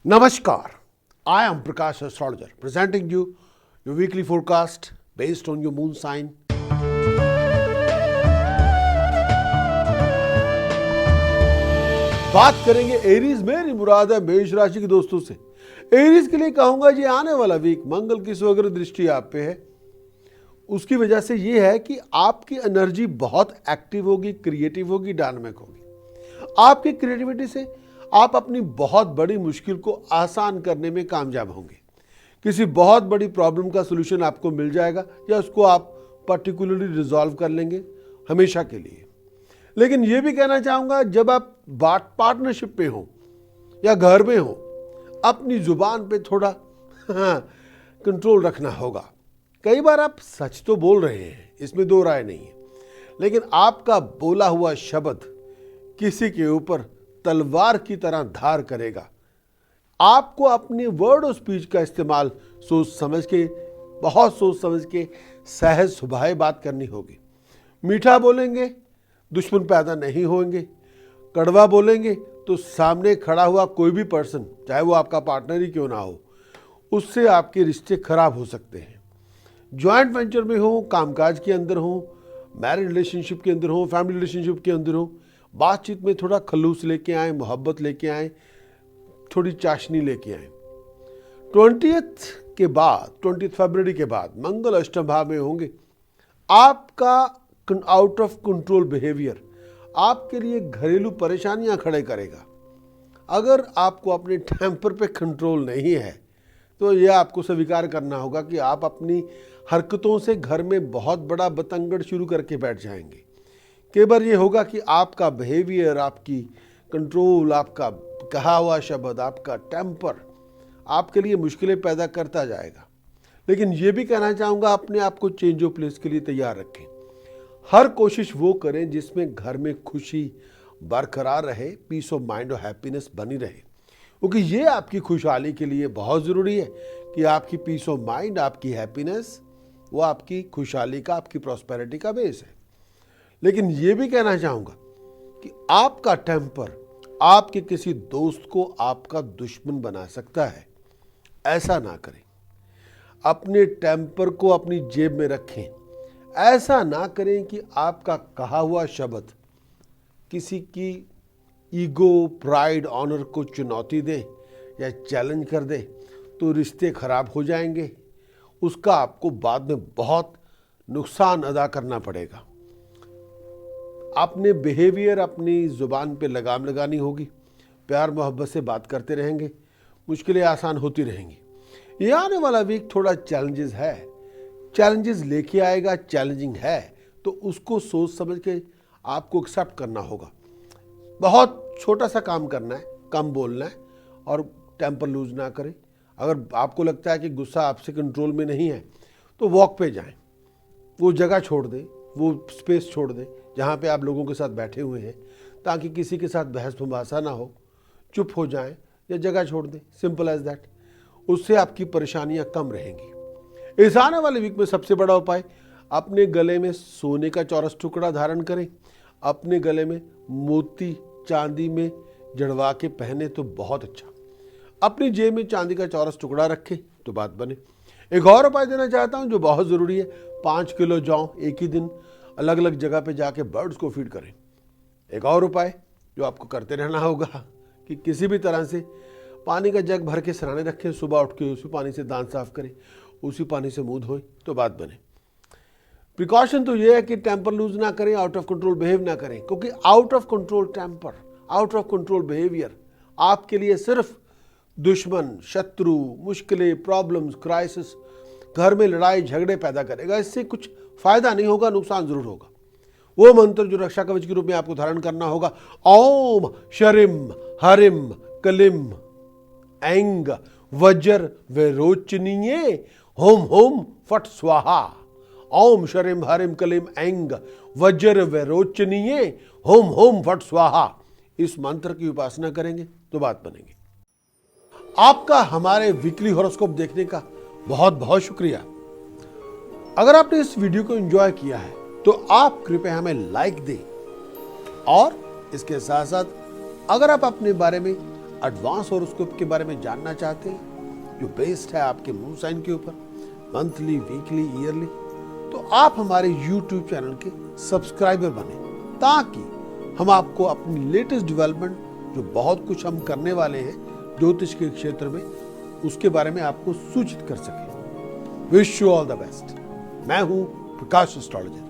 Namaskar, I am Prakash Astrologer presenting you your weekly forecast based on your moon sign. बात करेंगे Aries, मेरी मुराद है मेष राशि के दोस्तों से। एरीज के लिए कहूंगा जी आने वाला वीक मंगल की स्वग्रह दृष्टि आप पे है। उसकी वजह से ये है कि आपकी एनर्जी बहुत एक्टिव होगी, क्रिएटिव होगी, डायनामिक होगी। आपकी क्रिएटिविटी से आप अपनी बहुत बड़ी मुश्किल को आसान करने में कामयाब होंगे। किसी बहुत बड़ी प्रॉब्लम का सलूशन आपको मिल जाएगा या उसको आप पर्टिकुलरली रिजॉल्व कर लेंगे हमेशा के लिए। लेकिन ये भी कहना चाहूँगा, जब आप पार्टनरशिप में हो या घर में हो, अपनी जुबान पे थोड़ा कंट्रोल रखना होगा। कई बार आप सच तो बोल रहे हैं, इसमें दो राय नहीं है, लेकिन आपका बोला हुआ शब्द किसी के ऊपर तलवार की तरह धार करेगा। आपको अपनी वर्ड और स्पीच का इस्तेमाल सोच समझ के, बहुत सोच समझ के, सहज स्वभाव बात करनी होगी। मीठा बोलेंगे दुश्मन पैदा नहीं होंगे, कड़वा बोलेंगे तो सामने खड़ा हुआ कोई भी पर्सन, चाहे वो आपका पार्टनर ही क्यों ना हो, उससे आपके रिश्ते खराब हो सकते हैं। जॉइंट वेंचर में हो, कामकाज के अंदर हो, मैरिज रिलेशनशिप के अंदर हो, फैमिली रिलेशनशिप के अंदर हो, बातचीत में थोड़ा खलूस लेके आए, मोहब्बत लेके आए, थोड़ी चाशनी लेके आए। 20 फरवरी के बाद मंगल अष्टम भाव में होंगे। आपका आउट ऑफ कंट्रोल बिहेवियर आपके लिए घरेलू परेशानियां खड़े करेगा। अगर आपको अपने टेम्पर पे कंट्रोल नहीं है तो यह आपको स्वीकार करना होगा कि आप अपनी हरकतों से घर में बहुत बड़ा बतंगड़ शुरू करके बैठ जाएंगे। कई बार ये होगा कि आपका बिहेवियर, आपकी कंट्रोल, आपका कहा हुआ शब्द, आपका टेम्पर आपके लिए मुश्किलें पैदा करता जाएगा। लेकिन ये भी कहना चाहूँगा, अपने आप को चेंज ऑफ प्लेस के लिए तैयार रखें। हर कोशिश वो करें जिसमें घर में खुशी बरकरार रहे, पीस ऑफ माइंड और हैप्पीनेस बनी रहे, क्योंकि ये आपकी खुशहाली के लिए बहुत ज़रूरी है कि आपकी पीस ऑफ माइंड, आपकी हैप्पीनेस, वो आपकी खुशहाली का, आपकी प्रॉस्पेरिटी का बेस है। लेकिन ये भी कहना चाहूँगा कि आपका टेम्पर आपके किसी दोस्त को आपका दुश्मन बना सकता है। ऐसा ना करें। अपने टेम्पर को अपनी जेब में रखें। ऐसा ना करें कि आपका कहा हुआ शब्द किसी की ईगो, प्राइड, ऑनर को चुनौती दे या चैलेंज कर दे तो रिश्ते खराब हो जाएंगे। उसका आपको बाद में बहुत नुकसान अदा करना पड़ेगा। अपने बिहेवियर, अपनी ज़ुबान पे लगाम लगानी होगी। प्यार मोहब्बत से बात करते रहेंगे, मुश्किलें आसान होती रहेंगी। ये आने वाला वीक थोड़ा चैलेंजेस है, चैलेंजेस लेके आएगा, चैलेंजिंग है, तो उसको सोच समझ के आपको एक्सेप्ट करना होगा। बहुत छोटा सा काम करना है, कम बोलना है और टेम्पर लूज ना करें। अगर आपको लगता है कि गुस्सा आपसे कंट्रोल में नहीं है तो वॉक पे जाएं, वो जगह छोड़ दें, वो स्पेस छोड़ दें जहाँ पे आप लोगों के साथ बैठे हुए हैं, ताकि किसी के साथ बहस मुबासा ना हो। चुप हो जाएं या जगह छोड़ दें, सिंपल एज दैट। उससे आपकी परेशानियाँ कम रहेंगी। इस आने वाले वीक में सबसे बड़ा उपाय, अपने गले में सोने का चौरस टुकड़ा धारण करें। अपने गले में मोती चांदी में जड़वा के पहने तो बहुत अच्छा। अपनी जेब में चांदी का चौरस टुकड़ा रखें तो बात बने। एक और उपाय देना चाहता हूं जो बहुत ज़रूरी है। 5 किलो जौ एक ही दिन अलग अलग जगह पे जाके बर्ड्स को फीड करें। एक और उपाय जो आपको करते रहना होगा कि किसी भी तरह से पानी का जग भर के सराहने रखें। सुबह उठ के उसी पानी से दांत साफ करें, उसी पानी से मुंह धोएं तो बात बने। प्रिकॉशन तो ये है कि टेम्पर लूज ना करें, आउट ऑफ कंट्रोल बिहेव ना करें, क्योंकि out of control temper, out of control behaviour आपके लिए सिर्फ दुश्मन, शत्रु, मुश्किलें, प्रॉब्लम्स, क्राइसिस, घर में लड़ाई झगड़े पैदा करेगा। इससे कुछ फायदा नहीं होगा, नुकसान जरूर होगा। वो मंत्र जो रक्षा कवच के रूप में आपको धारण करना होगा, ओम शरिम हरिम कलिम ऐंग वज्र विरोचनीये होम होम फट स्वाहा। ओम शरिम हरिम कलिम ऐंग वज्र विरोचनीये होम होम फट स्वाहा। इस मंत्र की उपासना करेंगे तो बात बनेगी। आपका हमारे वीकली हॉरोस्कोप देखने का बहुत बहुत शुक्रिया। अगर आपने इस वीडियो को एंजॉय किया है तो आप कृपया हमें लाइक दें और इसके साथ साथ अगर आप अपने बारे में एडवांस हॉरोस्कोप के बारे में जानना चाहते हैं जो बेस्ड है आपके मून साइन के ऊपर, मंथली, वीकली, ईयरली, तो आप हमारे YouTube चैनल के सब्सक्राइबर बने ताकि हम आपको अपनी लेटेस्ट डेवलपमेंट जो बहुत कुछ हम करने वाले हैं ज्योतिष के क्षेत्र में उसके बारे में आपको सूचित कर सकें। Wish you all the best. मैं हूं प्रकाश एस्ट्रोलॉजर।